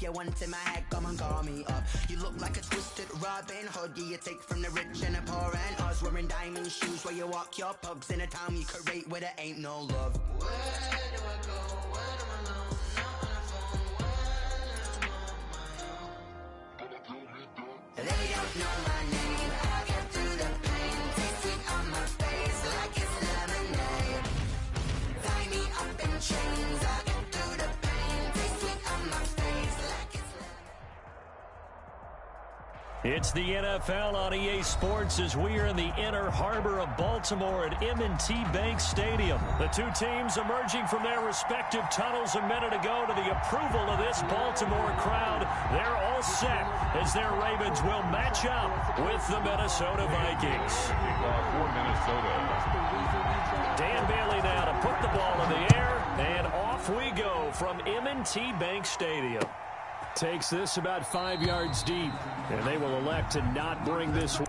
If you want in my head, come and call me up. You look like a twisted Robin Hood. You take from the rich and the poor and us. Wearing diamond shoes where you walk your pugs in a town you create where there ain't no love. Where do I go? Where am I alone? Not on the phone. When I'm on my own. They don't know my name. I get through the pain. Taste sweet on my face like it's lemonade. Tie me up in chains. I get through the pain. Taste sweet on my face like it's lemonade. It's the NFL on EA Sports as we are in the inner harbor of Baltimore at M&T Bank Stadium. The two teams emerging from their respective tunnels a minute ago to the approval of this Baltimore crowd. They're all set as their Ravens will match up with the Minnesota Vikings. For Minnesota. Dan Bailey now to put the ball in the air, and off we go from M&T Bank Stadium. Takes this about 5 yards deep, and they will elect to not bring this.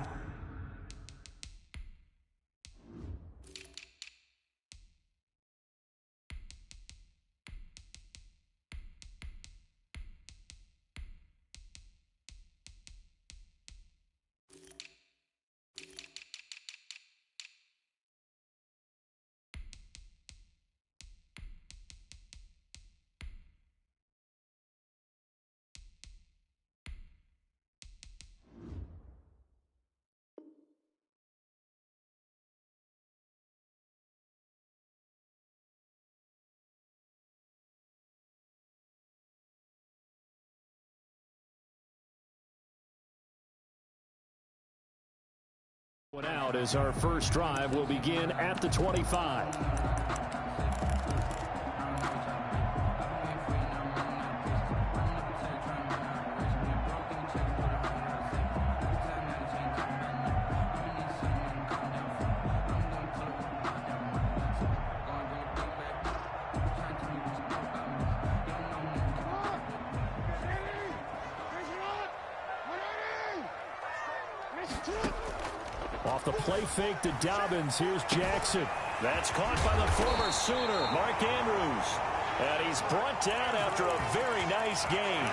Out as our first drive will begin at the 25. Off the play fake to Dobbins. Here's Jackson. That's caught by the former Sooner, Mark Andrews. And he's brought down after a very nice gain.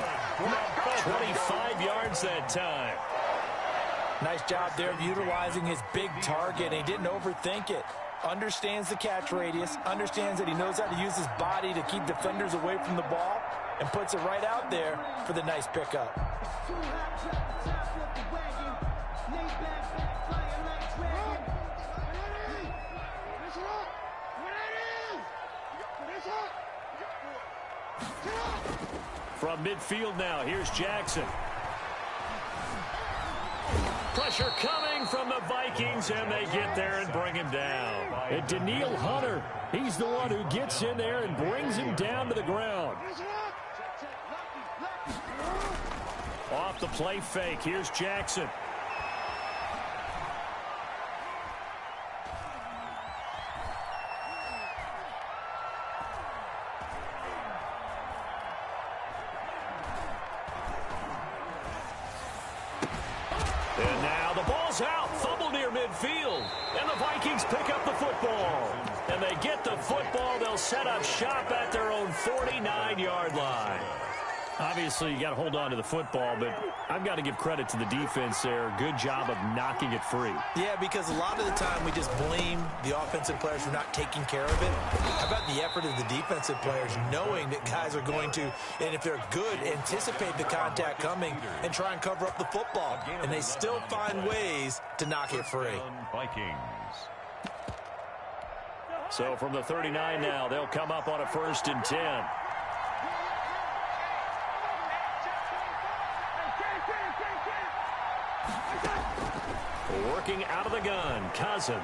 25 yards that time. Nice job there of utilizing his big target. He didn't overthink it. Understands the catch radius. Understands that he knows how to use his body to keep defenders away from the ball. And puts it right out there for the nice pickup. From midfield now, here's Jackson. Pressure coming from the Vikings, and they get there and bring him down. And Daniil Hunter, he's the one who gets in there and brings him down to the ground. Off the play fake, here's Jackson. And now the ball's out, fumble near midfield, and the Vikings pick up the football. And they get the football, they'll set up shop at their own 49-yard line. Obviously, you got to hold on to the football, but I've got to give credit to the defense there. Good job of knocking it free. Yeah, because a lot of the time we just blame the offensive players for not taking care of it. How about the effort of the defensive players knowing that guys are going to, and if they're good, anticipate the contact coming and try and cover up the football. And they still find ways to knock it free. Vikings. So from the 39 now, they'll come up on a 1st and 10. Working out of the gun, Cousins.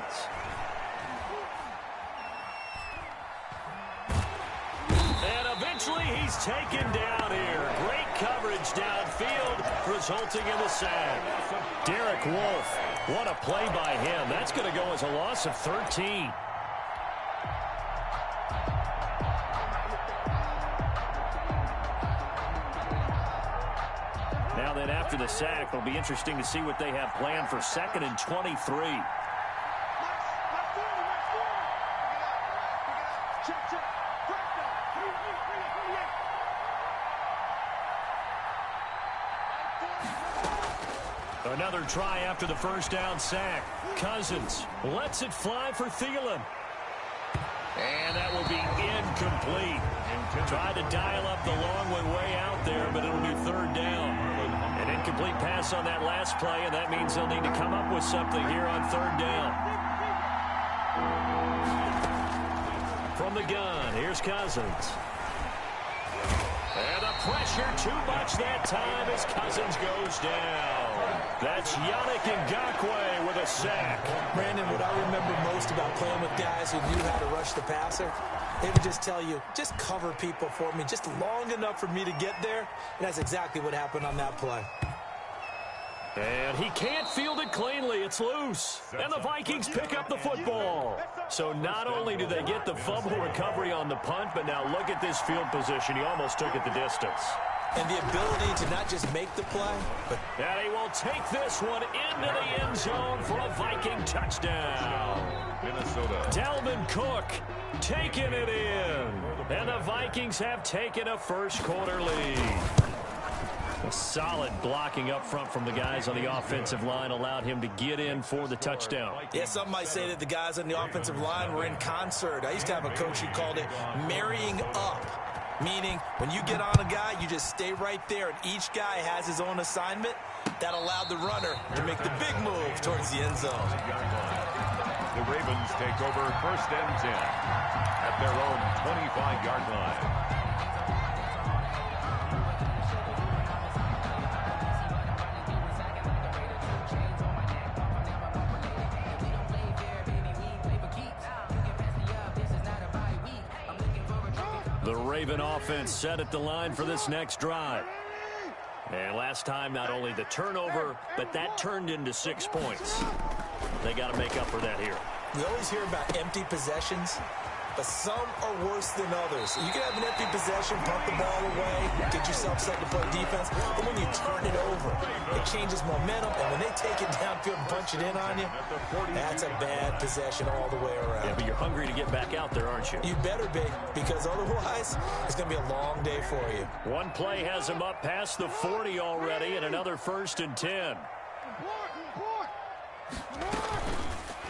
And eventually he's taken down here. Great coverage downfield, resulting in the sack. Derek Wolfe, what a play by him. That's going to go as a loss of 13. Now then, after the sack, it'll be interesting to see what they have planned for 2nd and 23. Another try after the first down sack. Cousins lets it fly for Thielen. And that will be incomplete. Tried to dial up the long one way out there, but it'll be third down. An incomplete pass on that last play, and that means they'll need to come up with something here on third down. From the gun, here's Cousins. And the pressure too much that time as Cousins goes down. That's Yannick Ngakoue with a sack. Brandon, what I remember most about playing with guys who knew how to rush the passer, they would just tell you, just cover people for me, just long enough for me to get there. And that's exactly what happened on that play. And he can't field it cleanly. It's loose. And the Vikings pick up the football. So not only do they get the fumble recovery on the punt, but now look at this field position. He almost took it the distance. And the ability to not just make the play, but... And he will take this one into the end zone for a Viking touchdown. Minnesota. Dalvin Cook taking it in. And the Vikings have taken a first-quarter lead. A solid blocking up front from the guys on the offensive line allowed him to get in for the touchdown. Yeah, some might say that the guys on the offensive line were in concert. I used to have a coach who called it marrying up, meaning when you get on a guy, you just stay right there, and each guy has his own assignment. That allowed the runner to make the big move towards the end zone. The Ravens take over first and 10 at their own 25-yard line. The Raven offense set at the line for this next drive. And last time, not only the turnover, but that turned into 6 points. They got to make up for that here. We always hear about empty possessions, but some are worse than others. You can have an empty possession, pump the ball away, get yourself set to play defense, but when you turn it over, it changes momentum, and when they take it downfield and punch it in on you, that's a bad possession all the way around. Yeah, but you're hungry to get back out there, aren't you? You better be, because otherwise, it's going to be a long day for you. One play has him up past the 40 already, and another first and 10.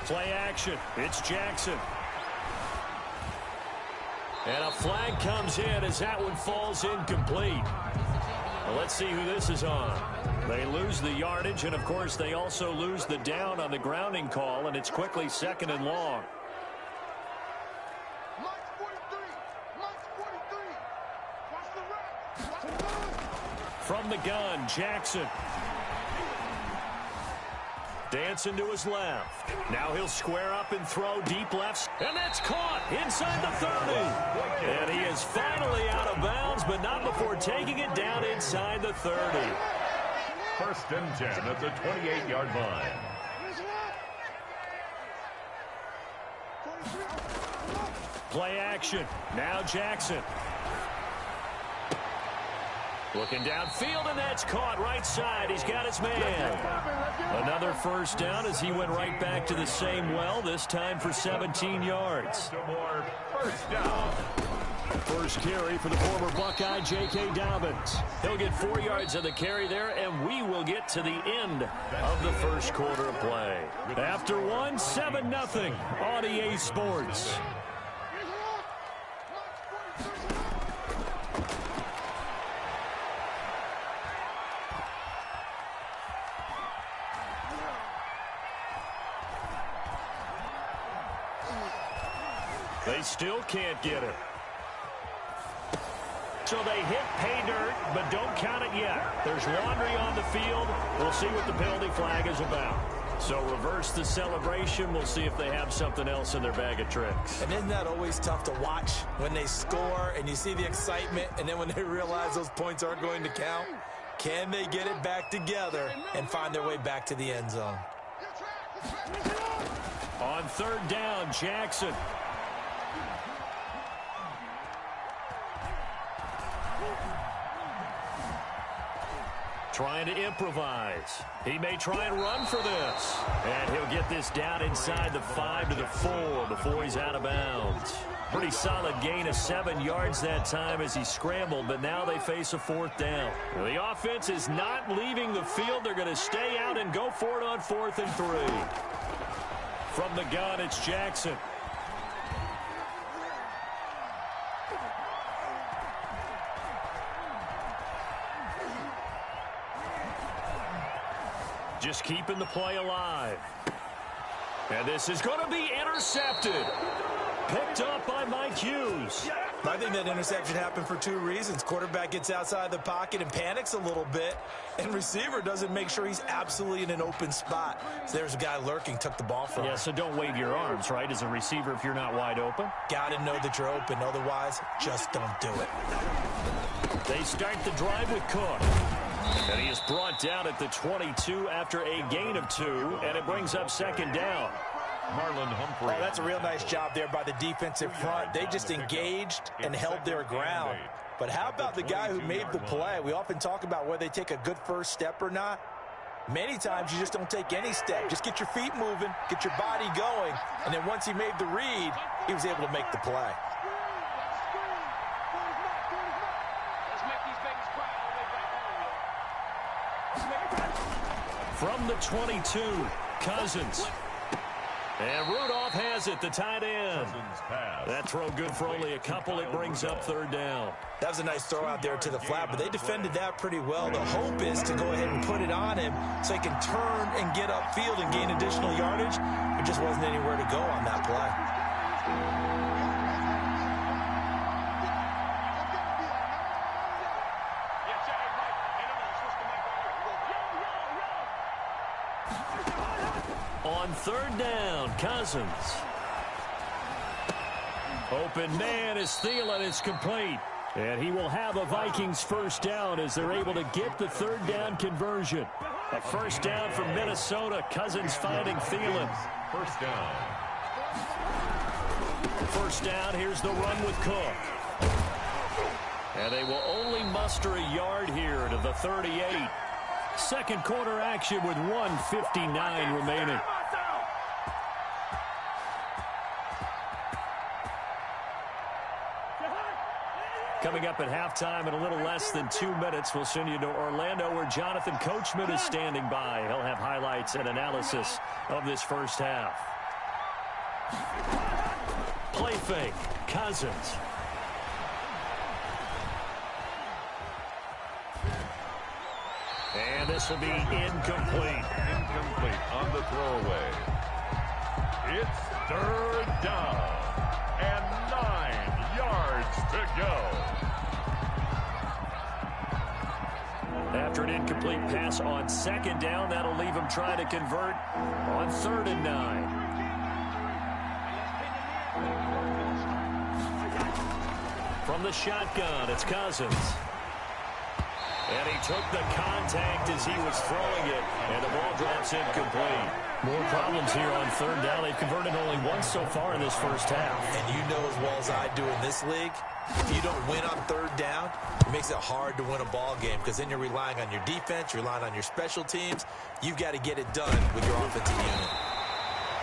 Play action. It's Jackson. And a flag comes in as that one falls incomplete. Well, let's see who this is on. They lose the yardage, and, of course, they also lose the down on the grounding call, and it's quickly second and long. From the gun, Jackson. Dancing to his left. Now he'll square up and throw deep left. And that's caught inside the 30. And he is finally out of bounds, but not before taking it down inside the 30. First and 10 at the 28-yard line. Play action. Now Jackson. Looking downfield, and that's caught right side. He's got his man. Another first down as he went right back to the same well, this time for 17 yards. First down. First carry for the former Buckeye, J.K. Dobbins. He'll get 4 yards of the carry there, and we will get to the end of the first quarter of play. After one, 7-0 on EA Sports. They still can't get it. So they hit pay dirt, but don't count it yet. There's laundry on the field. We'll see what the penalty flag is about. So reverse the celebration. We'll see if they have something else in their bag of tricks. And isn't that always tough to watch when they score and you see the excitement, and then when they realize those points aren't going to count? Can they get it back together and find their way back to the end zone? On third down, Jackson. Trying to improvise. He may try and run for this. And he'll get this down inside the 5 to the 4 before he's out of bounds. Pretty solid gain of 7 yards that time as he scrambled, but now they face a 4th down. The offense is not leaving the field. They're going to stay out and go for it on 4th and 3. From the gun, it's Jackson. Just keeping the play alive. And this is going to be intercepted. Picked up by Mike Hughes. I think that interception happened for 2 reasons. Quarterback gets outside the pocket and panics a little bit, and receiver doesn't make sure he's absolutely in an open spot. So there's a guy lurking, took the ball from him. Yeah, so don't wave your arms, right, as a receiver if you're not wide open. Got to know that you're open. Otherwise, just don't do it. They start the drive with Cook. And he is brought down at the 22 after a gain of 2, and it brings up 2nd down. Marlon Humphrey. Oh, that's a real nice job there by the defensive front. They just engaged and held their ground. But how about the guy who made the play? We often talk about whether they take a good first step or not. Many times you just don't take any step. Just get your feet moving, get your body going, and then once he made the read, he was able to make the play. From the 22, Cousins. And Rudolph has it, the tight end. That throw good for only a couple. It brings up 3rd down. That was a nice throw out there to the flat, but they defended that pretty well. The hope is to go ahead and put it on him so he can turn and get upfield and gain additional yardage. There just wasn't anywhere to go on that play. On 3rd down, Cousins. Open man is Thielen. It's complete. And he will have a Vikings 1st down as they're able to get the 3rd down conversion. A 1st down from Minnesota. Cousins finding Thielen. 1st down. 1st down, here's the run with Cook. And they will only muster a yard here to the 38. 2nd quarter action with 1:59 remaining. Coming up at halftime in a little less than 2 minutes, we'll send you to Orlando where Jonathan Coachman is standing by. He'll have highlights and analysis of this 1st half. Play fake, Cousins. And this will be incomplete. Incomplete on the throwaway. It's 3rd down and 9 yards to go. After an incomplete pass on 2nd down, that'll leave him trying to convert on 3rd and 9. From the shotgun, it's Cousins. And he took the contact as he was throwing it, and the ball drops incomplete. More problems here on 3rd down. They've converted only once so far in this 1st half. And you know as well as I do in this league, if you don't win on 3rd down, it makes it hard to win a ball game because then you're relying on your defense, you're relying on your special teams. You've got to get it done with your offensive unit.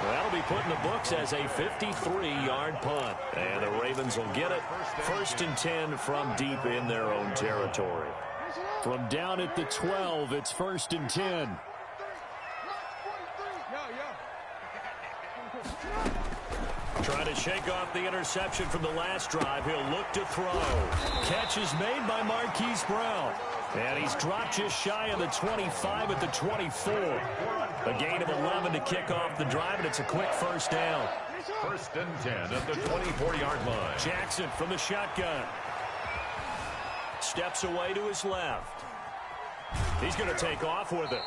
Well, that'll be put in the books as a 53-yard punt. And the Ravens will get it. 1st and 10 from deep in their own territory. From down at the 12, it's 1st and 10. Trying to shake off the interception from the last drive. He'll look to throw. Catch is made by Marquise Brown. And he's dropped just shy of the 25 at the 24. A gain of 11 to kick off the drive, and it's a quick 1st down. 1st and 10 at the 24-yard line. Jackson from the shotgun. Steps away to his left. He's going to take off with it.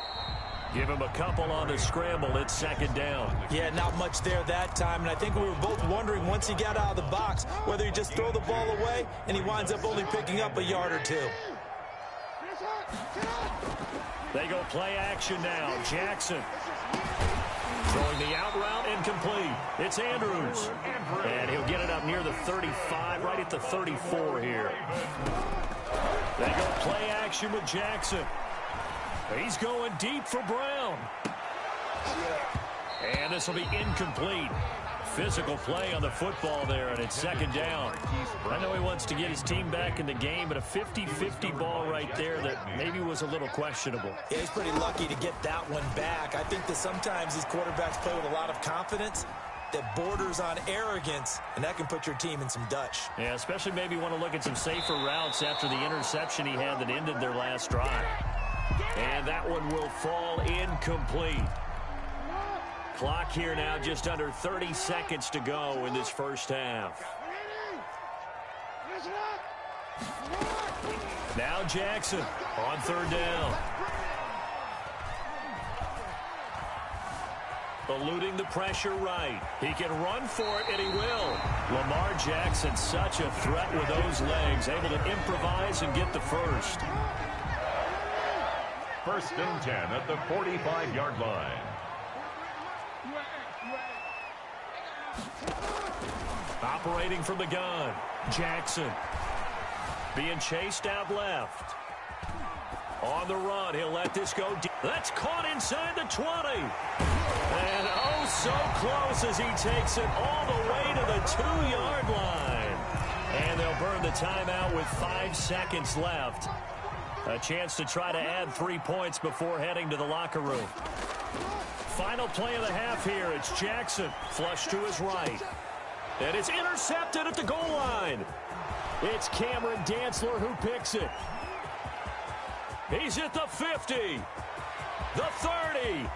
Give him a couple on the scramble. It's 2nd down. Yeah, not much there that time. And I think we were both wondering once he got out of the box whether he just throw the ball away and he winds up only picking up a yard or 2. They go play action now. Jackson throwing the out route incomplete. It's Andrews. And he'll get it up near the 35, right at the 34 here. They go play action with Jackson. He's going deep for Brown. And this will be incomplete. Physical play on the football there, and it's second down. I know he wants to get his team back in the game, but a 50-50 ball right there that maybe was a little questionable. Yeah, he's pretty lucky to get that one back. I think that sometimes these quarterbacks play with a lot of confidence that borders on arrogance, and that can put your team in some Dutch. Yeah, especially maybe want to look at some safer routes after the interception he had that ended their last drive. And that one will fall incomplete. Clock here now, just under 30 seconds to go in this first half. Now Jackson on third down. Eluding the pressure right. He can run for it, and he will. Lamar Jackson, such a threat with those legs, able to improvise and get the first. First and 10 at the 45-yard line. Operating from the gun, Jackson. Being chased out left. On the run, he'll let this go deep. That's caught inside the 20. And oh, so close as he takes it all the way to the 2-yard line. And they'll burn the timeout with 5 seconds left. A chance to try to add 3 points before heading to the locker room. Final play of the half here. It's Jackson, flush to his right. And it's intercepted at the goal line. It's Cameron Dantzler who picks it. He's at the 50, the 30,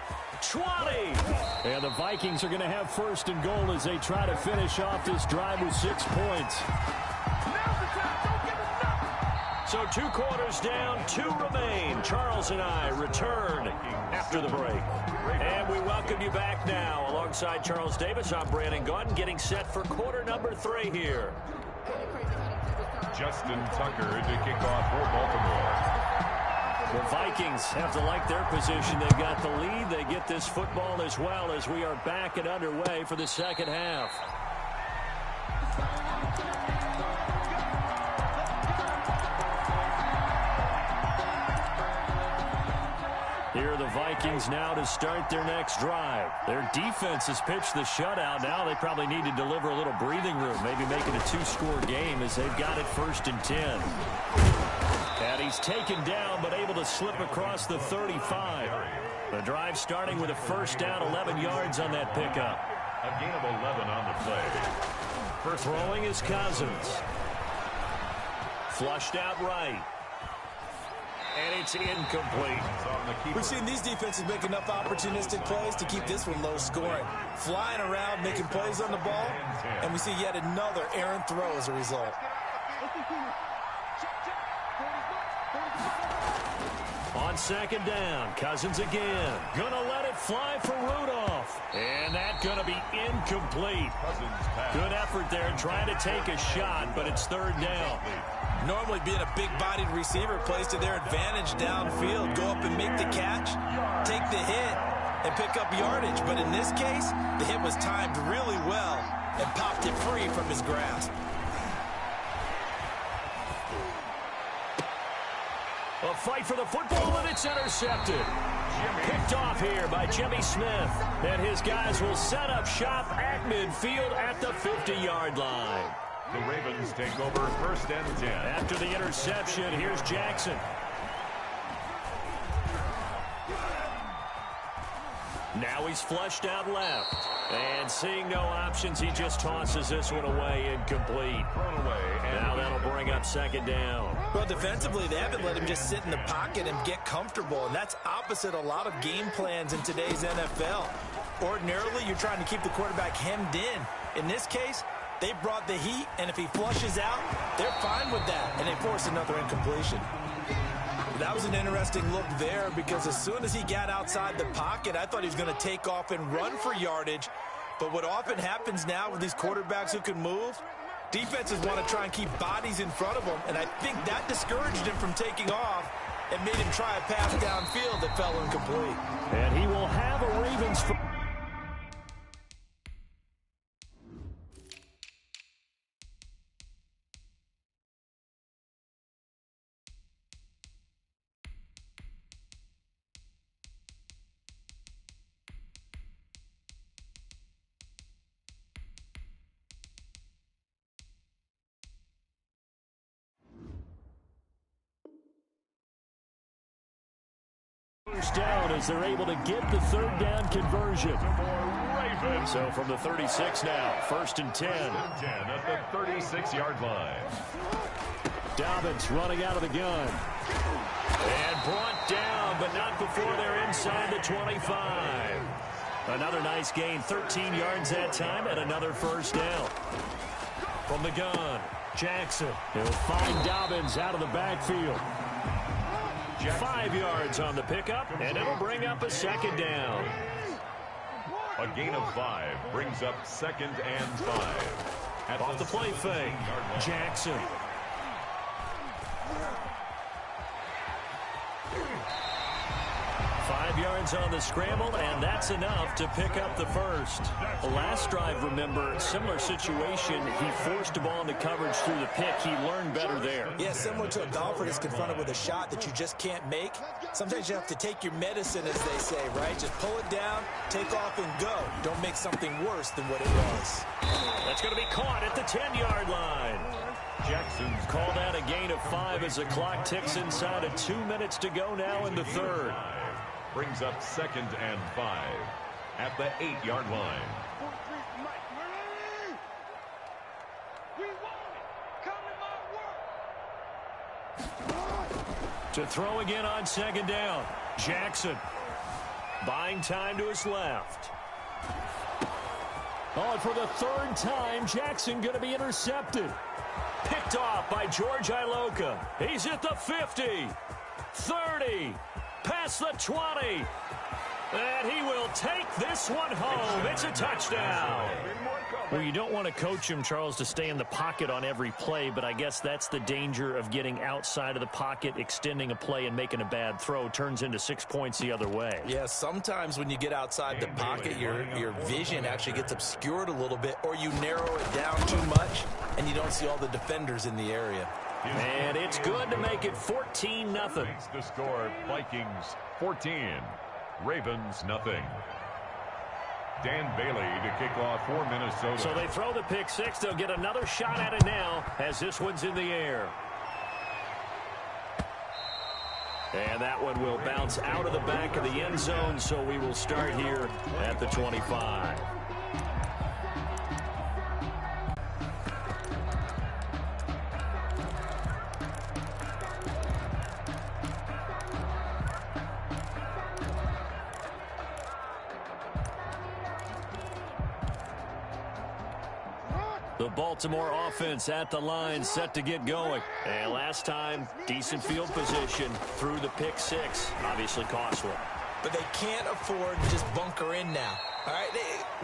20. And the Vikings are going to have first and goal as they try to finish off this drive with 6 points. So 2 quarters down, 2 remain. Charles and I return after the break. And we welcome you back now. Alongside Charles Davis, I'm Brandon Gaudin, getting set for quarter number 3 here. Justin Tucker to kick off for Baltimore. The Vikings have to like their position. They've got the lead. They get this football as well as we are back and underway for the second half. Here are the Vikings now to start their next drive. Their defense has pitched the shutout. Now they probably need to deliver a little breathing room, maybe make it a 2-score game as they've got it first and 10. And he's taken down but able to slip across the 35. The drive starting with a first down, 11 yards on that pickup. A gain of 11 on the play. First throwing is Cousins. Flushed out right. And it's incomplete. We've seen these defenses make enough opportunistic plays to keep this one low scoring. Flying around, making plays on the ball, and we see yet another errant throw as a result. On second down, Cousins again. Gonna let it fly for Rudolph. And that's gonna be incomplete. Good effort there trying to take a shot, but it's third down. Normally being a big-bodied receiver plays to their advantage downfield. Go up and make the catch, take the hit, and pick up yardage. But in this case, the hit was timed really well and popped it free from his grasp. A fight for the football, and it's intercepted. Picked off here by Jimmy Smith. And his guys will set up shop at midfield at the 50-yard line. The Ravens take over first and 10. After the interception, here's Jackson. Now he's flushed out left. And seeing no options, he just tosses this one away incomplete. Thrown away. Now that'll bring up second down. Well, defensively, they haven't let him just sit in the pocket and get comfortable, and that's opposite a lot of game plans in today's NFL. Ordinarily, you're trying to keep the quarterback hemmed in. In this case, they brought the heat, and if he flushes out, they're fine with that, and they force another incompletion. That was an interesting look there because as soon as he got outside the pocket, I thought he was going to take off and run for yardage. But what often happens now with these quarterbacks who can move, defenses want to try and keep bodies in front of them, and I think that discouraged him from taking off and made him try a pass downfield that fell incomplete. And he will have a Ravens First down as they're able to get the third down conversion. So from the 36 now, 1st and 10. At the 36-yard line. Dobbins running out of the gun. And brought down, but not before they're inside the 25. Another nice gain, 13 yards that time, and another first down. From the gun, Jackson. He'll find Dobbins out of the backfield. 5 yards on the pickup, and it'll bring up a second down. A gain of 5 brings up 2nd and 5. Off the play fake, Jackson. Yards on the scramble, and that's enough to pick up the first. The last drive, remember, similar situation. He forced the ball into coverage through the pick. He learned better there. Yeah, similar to a golfer that's confronted with a shot that you just can't make. Sometimes you have to take your medicine, as they say, right? Just pull it down, take off, and go. Don't make something worse than what it was. That's going to be caught at the 10-yard line. Jackson's called out a gain of 5 as the clock ticks inside of 2 minutes to go now in the third. Brings up 2nd and 5 at the 8-yard line. To throw again on 2nd down. Jackson buying time to his left. Oh, and for the 3rd time, Jackson going to be intercepted. Picked off by George Iloka. He's at the 50, 30. Past the 20. And he will take this one home. It's a touchdown. Well, you don't want to coach him, Charles, to stay in the pocket on every play, but I guess that's the danger of getting outside of the pocket, extending a play, and making a bad throw. Turns into 6 points the other way. Yeah, sometimes when you get outside the pocket, your vision actually gets obscured a little bit, or you narrow it down too much, and you don't see all the defenders in the area. And it's good to make it 14-0. The score, Vikings 14, Ravens nothing. Dan Bailey to kick off for Minnesota. So they throw the pick 6. They'll get another shot at it now as this one's in the air. And that one will bounce out of the back of the end zone, so we will start here at the 25. The Baltimore offense at the line, set to get going. And last time, decent field position through the pick 6. Obviously costly. But they can't afford to just bunker in now. All right,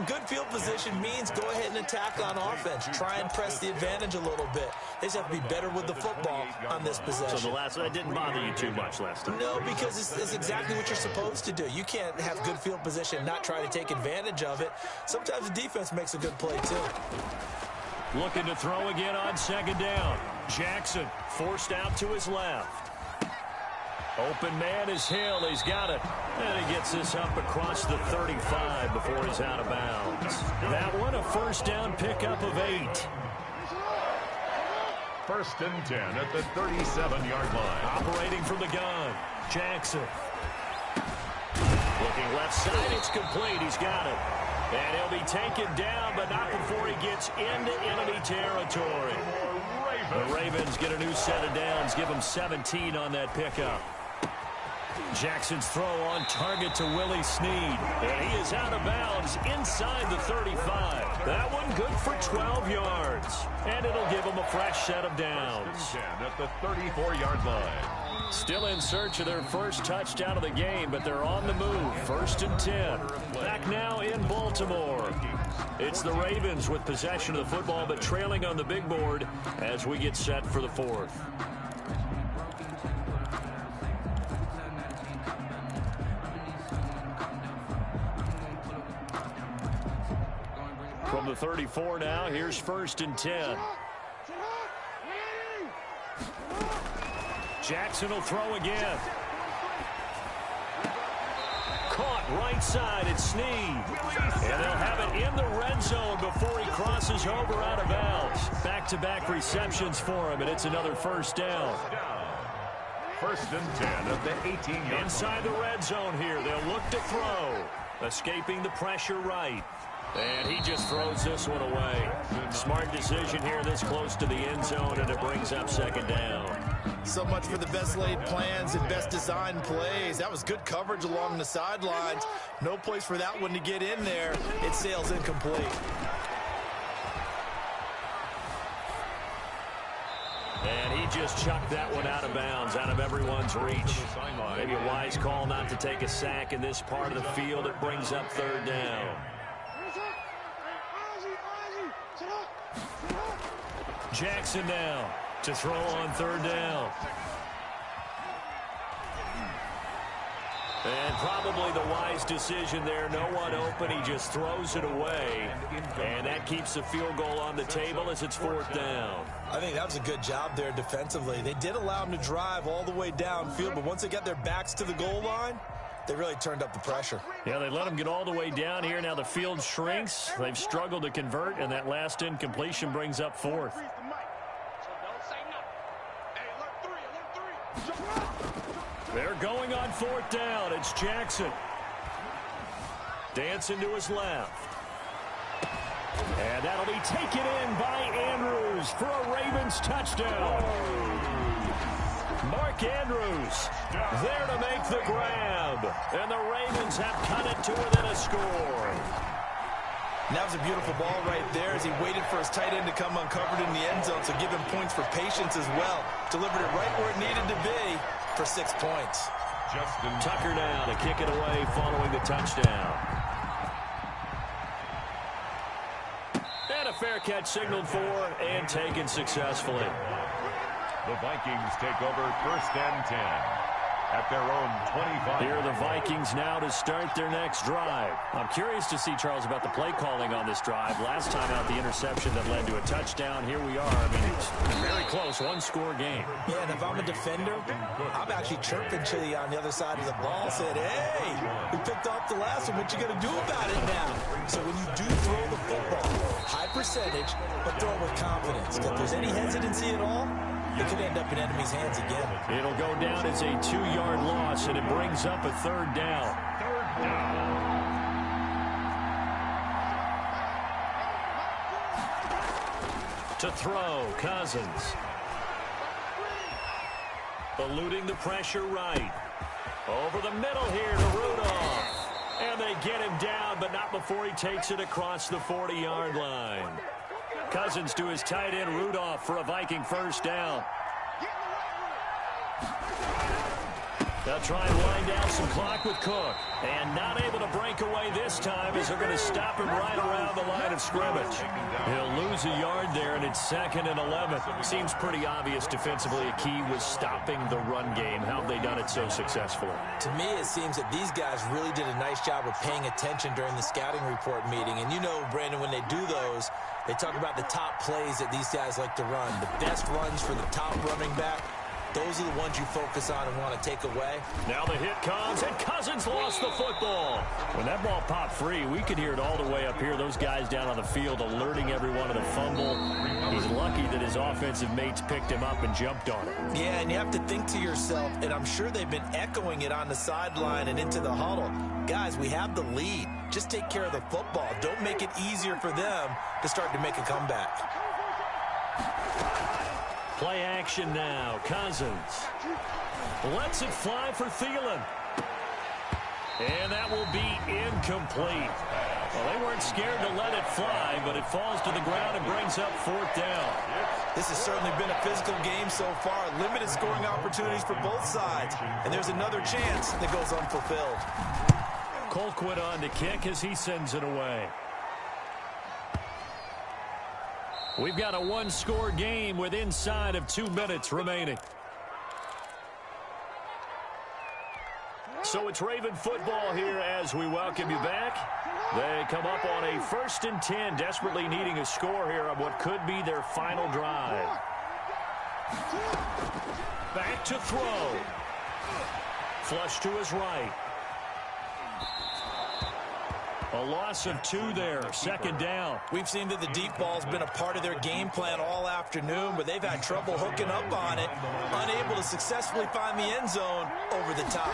good field position means go ahead and attack on offense. Try and press the advantage a little bit. They just have to be better with the football on this possession. So that didn't bother you too much last time? No, because it's exactly what you're supposed to do. You can't have good field position and not try to take advantage of it. Sometimes the defense makes a good play, too. Looking to throw again on 2nd down. Jackson forced out to his left. Open man is Hill. He's got it. And he gets this up across the 35 before he's out of bounds. That one a first down pickup of 8. 1st and 10 at the 37-yard line. Operating from the gun. Jackson. Looking left side. It's complete. He's got it. And he'll be taken down, but not before he gets into enemy territory. The Ravens get a new set of downs. Give them 17 on that pickup. Jackson's throw on target to Willie Snead. And he is out of bounds inside the 35. That one good for 12 yards. And it'll give him a fresh set of downs. 10 at the 34-yard line. Still in search of their first touchdown of the game, but they're on the move. 1st and 10. Back now in Baltimore. It's the Ravens with possession of the football, but trailing on the big board as we get set for the 4th. From the 34 now, here's 1st and 10. Jackson will throw again. Caught right side at Snead. And they'll have it in the red zone before he crosses over out of bounds. Back-to-back receptions for him, and it's another first down. First and 10 at the 18-yard Inside the red zone here. They'll look to throw. Escaping the pressure right. And he just throws this one away. Smart decision here this close to the end zone, and it brings up second down. So much for the best laid plans and best designed plays. That was good coverage along the sidelines. No place for that one to get in there. It sails incomplete. And he just chucked that one out of bounds, out of everyone's reach. Maybe a wise call not to take a sack in this part of the field. It brings up third down. Jackson now to throw on third down. And probably the wise decision there. No one open. He just throws it away. And that keeps the field goal on the table as it's fourth down. I think that was a good job there defensively. They did allow him to drive all the way downfield, but once they got their backs to the goal line, they really turned up the pressure. Yeah, they let him get all the way down here. Now the field shrinks. They've struggled to convert, and that last incompletion brings up fourth. They're going on fourth down. It's Jackson. Dancing to his left. And that'll be taken in by Andrews for a Ravens touchdown. Mark Andrews there to make the grab. And the Ravens have cut it to within a score. And that was a beautiful ball right there as he waited for his tight end to come uncovered in the end zone, so give him points for patience as well. Delivered it right where it needed to be for 6 points. Justin Tucker now to kick it away following the touchdown. And a fair catch signaled for and taken successfully. The Vikings take over first and 10 at their own 25. Here are the Vikings now to start their next drive. I'm curious to see, Charles, about the play calling on this drive. Last time out, the interception that led to a touchdown. Here we are. I mean, it's very close, one-score game. Yeah, and if I'm a defender, I'm actually chirping to you on the other side of the ball, saying, hey, we picked off the last one. What you going to do about it now? So when you do throw the football, high percentage, but throw it with confidence. If there's any hesitancy at all, it could end up in enemy's hands again. It'll go down as a 2-yard loss, and it brings up a third down. Third down. To throw, Cousins. Eluding the pressure right. Over the middle here to Rudolph. And they get him down, but not before he takes it across the 40-yard line. Cousins to his tight end, Rudolph, for a Viking first down. They'll try and wind down some clock with Cook. And not able to break away this time as they're going to stop him right around the line of scrimmage. He'll lose a yard there, and it's 2nd and 11. Seems pretty obvious defensively. A key was stopping the run game. How have they done it so successfully? To me, it seems that these guys really did a nice job of paying attention during the scouting report meeting. And you know, Brandon, when they do those, they talk about the top plays that these guys like to run. The best runs for the top running back. Those are the ones you focus on and want to take away. Now the hit comes, and Cousins lost the football. When that ball popped free, we could hear it all the way up here. Those guys down on the field alerting everyone of the fumble. He's lucky that his offensive mates picked him up and jumped on it. Yeah, and you have to think to yourself, and I'm sure they've been echoing it on the sideline and into the huddle. Guys, we have the lead. Just take care of the football. Don't make it easier for them to start to make a comeback. Play action now. Cousins lets it fly for Thielen. And that will be incomplete. Well, they weren't scared to let it fly, but it falls to the ground and brings up fourth down. This has certainly been a physical game so far. Limited scoring opportunities for both sides. And there's another chance that goes unfulfilled. Colquitt on to kick as he sends it away. We've got a one-score game with inside of 2 minutes remaining. So it's Raven football here as we welcome you back. They come up on a 1st and 10, desperately needing a score here on what could be their final drive. Back to throw. Flush to his right. A loss of 2 there, second down. We've seen that the deep ball's been a part of their game plan all afternoon, but they've had trouble hooking up on it, unable to successfully find the end zone over the top.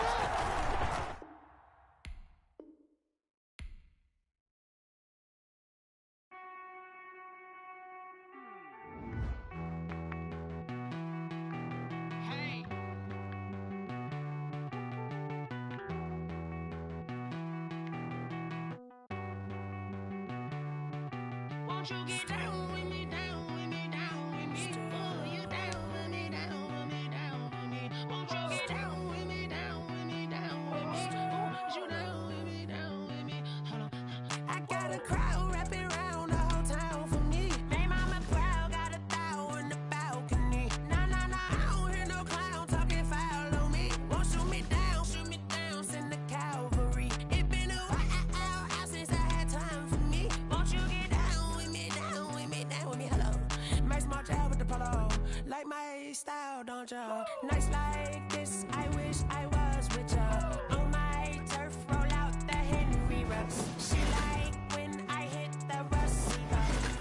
Won't you get down with me, down with me, down with me? Oh, you down with me, down with me, down with me. Won't you get down with me, down with me, down with me? Oh, you down with me, down with me? Hold on. I got a crowd wrapping around the whole town for me. They mama proud, got a thou in the balcony. Nah, nah, nah, I don't hear no clown talking foul on me. Won't shoot me down, send the cavalry. It been a while since I had time for me. Won't you get down with me, down with me, down with me? Hello. Max March out with the polo. Like my style, don't ya? Nights like this, I wish I was with ya. On my turf, roll out the Henry Rux. She like when I hit the rust.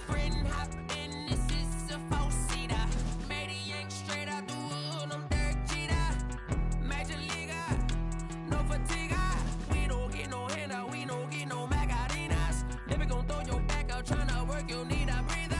Friend hop in, this is a four-seater. Made a yank straight out the wood, I'm dirt cheetah. Major leaguer, no fatigue. We don't get no handout, we don't get no Macarinas. Never gon' throw your back out, tryna work, you need a breather.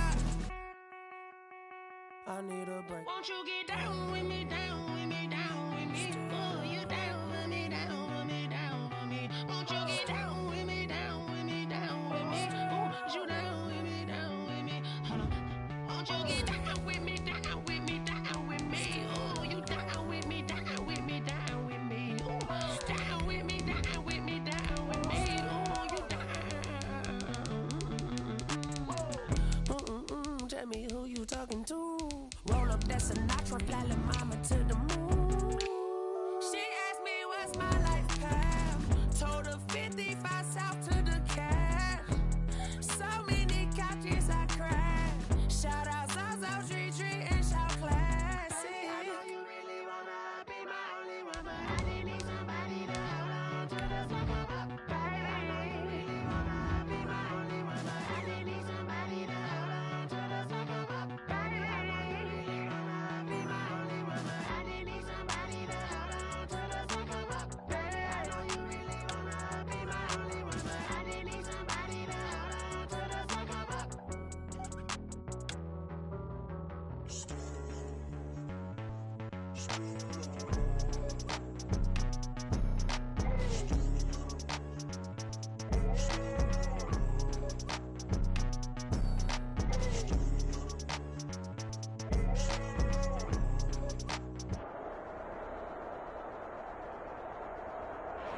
I need a break. Won't you get down with me, down with me, down with me? Oh, you down with me, down with me, down with me? Won't you get down with me, down with me, down with me? Oh, you down with me, down with me? Hold on. Won't you get down with me, down with me, down with me? Oh, you down with me, down with me, down with me? Oh, down with me, down with me, down with me? Oh, you down. Tell me who you talking to. Roll up that Sinatra, fly la mama to the moon. She asked me what's my life path. Told her 55 south to the cat. So many couches I cried. Shout out Zazo, Tree, and shout classic. I know you really wanna be my only one, but I didn't need somebody to hold on to the sucker up. Baby, I know you really wanna be my only one, but I didn't need somebody to hold on to the sucker up. Baby, I know you really wanna be my only one, but I didn't need somebody to hold on to the sucker up. Baby, I know you really wanna be my only one, but I didn't need somebody to hold on to the sucker up.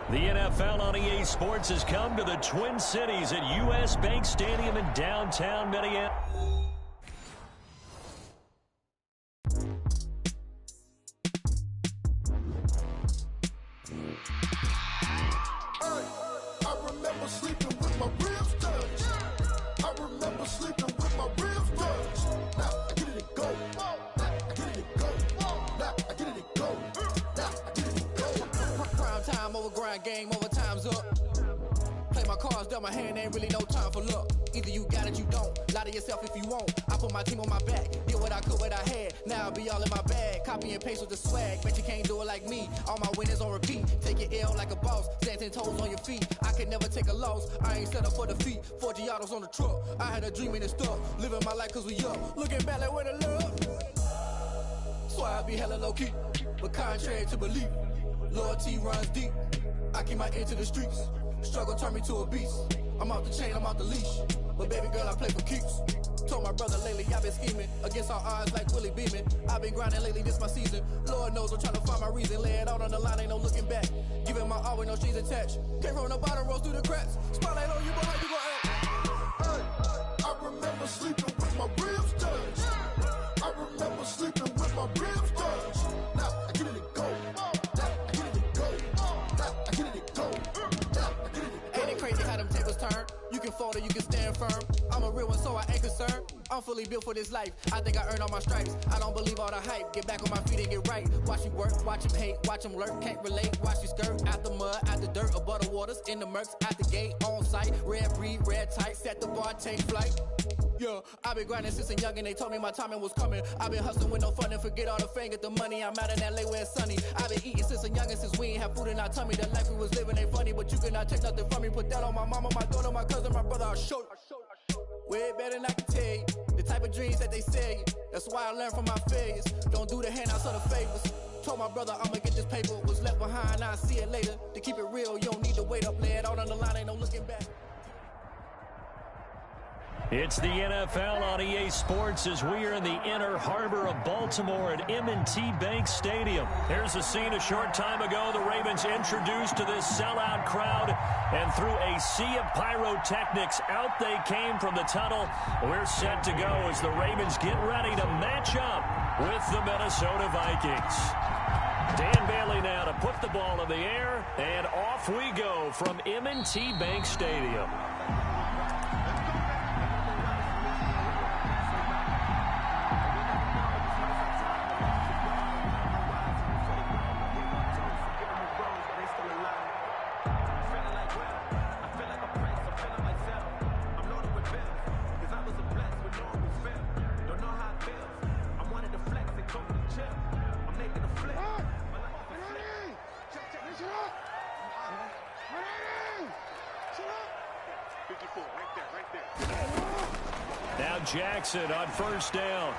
The NFL on EA Sports has come to the Twin Cities at U.S. Bank Stadium in downtown Minneapolis. I remember sleeping with my ribs touched. I remember sleeping with my ribs touched. Now I get it and go. Now I get it and go. Now I get it and go. Now I get it and go. Prime time over grind game, over time's up. Play my cards, dealt my hand, ain't really no time for luck. Either you got it, you don't. Lie to yourself if you won't. I put my team on my back, did what I could, what I had. Now I'll be all in my bag, copy and paste with the swag. Bet you can't do it like me. All my winners on repeat. Take your L like a boss, stand 10 toes on your feet. I can never take a loss. I ain't set up for defeat. 4 Giottos on the truck. I had a dream and it stuck. Living my life cause we up. Looking back like where the love. So I be hella low key, but contrary to belief, loyalty runs deep. I keep my ear to the streets. Struggle turned me to a beast. I'm off the chain, I'm off the leash. But baby girl, I play for keeps. Told my brother lately, I've been scheming against all odds like Willie Beeman. I've been grinding lately, this my season. Lord knows I'm trying to find my reason. Lay it out on the line, ain't no looking back. Giving my all with no strings attached. Came from the bottom, rose through the cracks. Spotlight on you, but how you gon' act? Hey, I remember sleeping with my ribs touched. I remember sleeping with my ribs touched. Now I get it and go. Now I get it and go. Now I get it and go. Now I get it and go. Ain't it crazy how them tables turn? You can fold or you can stand firm. I'm a real one, so I ain't concerned. I'm fully built for this life. I think I earned all my stripes. I don't believe all the hype. Get back on my feet and get right. Watch you work, watch him hate, watch him lurk. Can't relate, watch you skirt. out the mud, out the dirt, above the waters, in the murks, out the gate, on site, red breed, red tight, set the bar, take flight. Yeah, I've been grinding since a youngin', they told me my timing was coming. I've been hustling with no fun and forget all the fame, get the money. I'm out in LA where it's sunny. I've been eating since a youngin', since we ain't have food in our tummy. The life we was living ain't funny, but you cannot take nothing from me. Put that on my mama, my daughter, my cousin, my brother, I'll show you. Way better than I can tell you. The type of dreams that they sell you. That's why I learned from my failures. Don't do the handouts or the favors. Told my brother I'ma get this paper. Was left behind, I'll see it later. To keep it real, you don't need to wait up. Lay it out on the line, ain't no looking back. It's the NFL on EA Sports as we are in the inner harbor of Baltimore at M&T Bank Stadium. Here's a scene a short time ago. The Ravens introduced to this sellout crowd, and through a sea of pyrotechnics, out they came from the tunnel. We're set to go as the Ravens get ready to match up with the Minnesota Vikings. Dan Bailey now to put the ball in the air, and off we go from M&T Bank Stadium. Now Jackson on first down.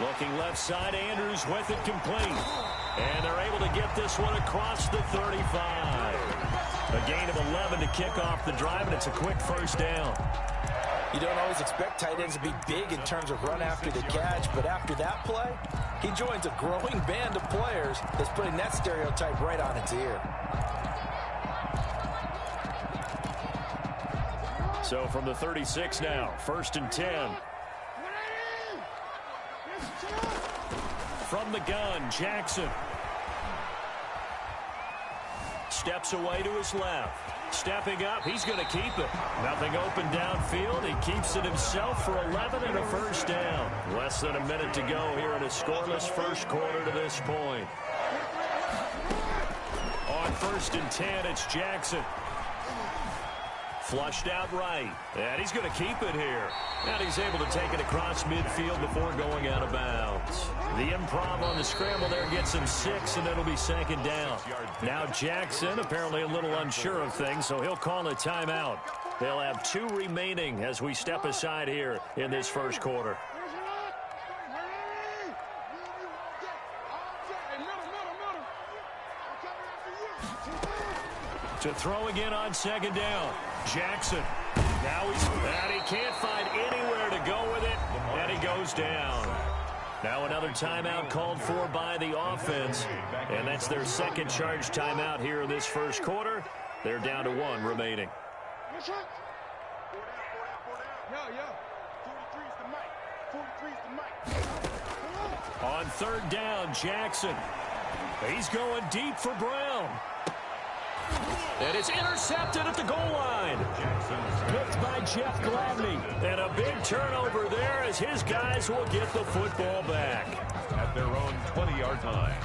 Looking left side, Andrews with it complete. And they're able to get this one across the 35. A gain of 11 to kick off the drive, and it's a quick first down. You don't always expect tight ends to be big in terms of run after the catch, but after that play, he joins a growing band of players that's putting that stereotype right on its ear. So from the 36 now, 1st and 10. From the gun, Jackson. Steps away to his left. Stepping up, he's going to keep it. Nothing open downfield. He keeps it himself for 11 and a first down. Less than a minute to go here in a scoreless first quarter to this point. On 1st and 10, it's Jackson. Flushed out right, and he's going to keep it here. And he's able to take it across midfield before going out of bounds. The improv on the scramble there gets him 6, and it'll be 2nd down. Now Jackson apparently a little unsure of things, so he'll call a timeout. They'll have 2 remaining as we step aside here in this first quarter. To throw again on 2nd down. Jackson. Now he can't find anywhere to go with it, and he goes down. Now another timeout called for by the offense, and that's their 2nd charge timeout here in this first quarter. They're down to 1 remaining. On 3rd down, Jackson. He's going deep for Brown. And it's intercepted at the goal line. Picked by Jeff Gladney. And a big turnover there as his guys will get the football back. At their own 20-yard line.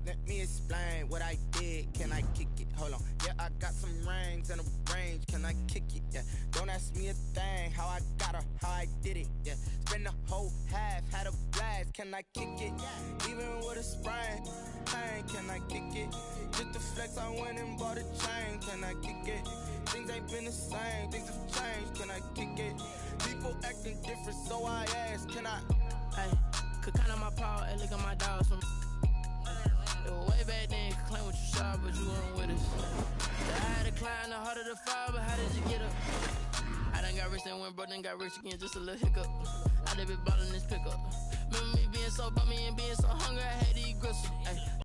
Let me explain what I did. Can I kick it? Hold on. Yeah, I got some rings and a range. Can I kick it? Yeah. Don't ask me a thing. How I got her, how I did it. Yeah. Spend the whole half, had a blast. Can I kick it? Even with a sprain, pain. Can I kick it? Just to flex, I went and bought a chain. Can I kick it? Things ain't been the same. Things have changed. Can I kick it? People acting different, so I ask. Can I? Hey, could count on my power and look at my dogs from. Way back then, could claim what you side, but you weren't with us. The higher the climb, the harder the fall, but how did you get up? I done got rich and went broke, then got rich again, just a little hiccup. I done been ballin' this pickup. Remember me being so bummy and being so hungry, I had to eat gristle. Ay.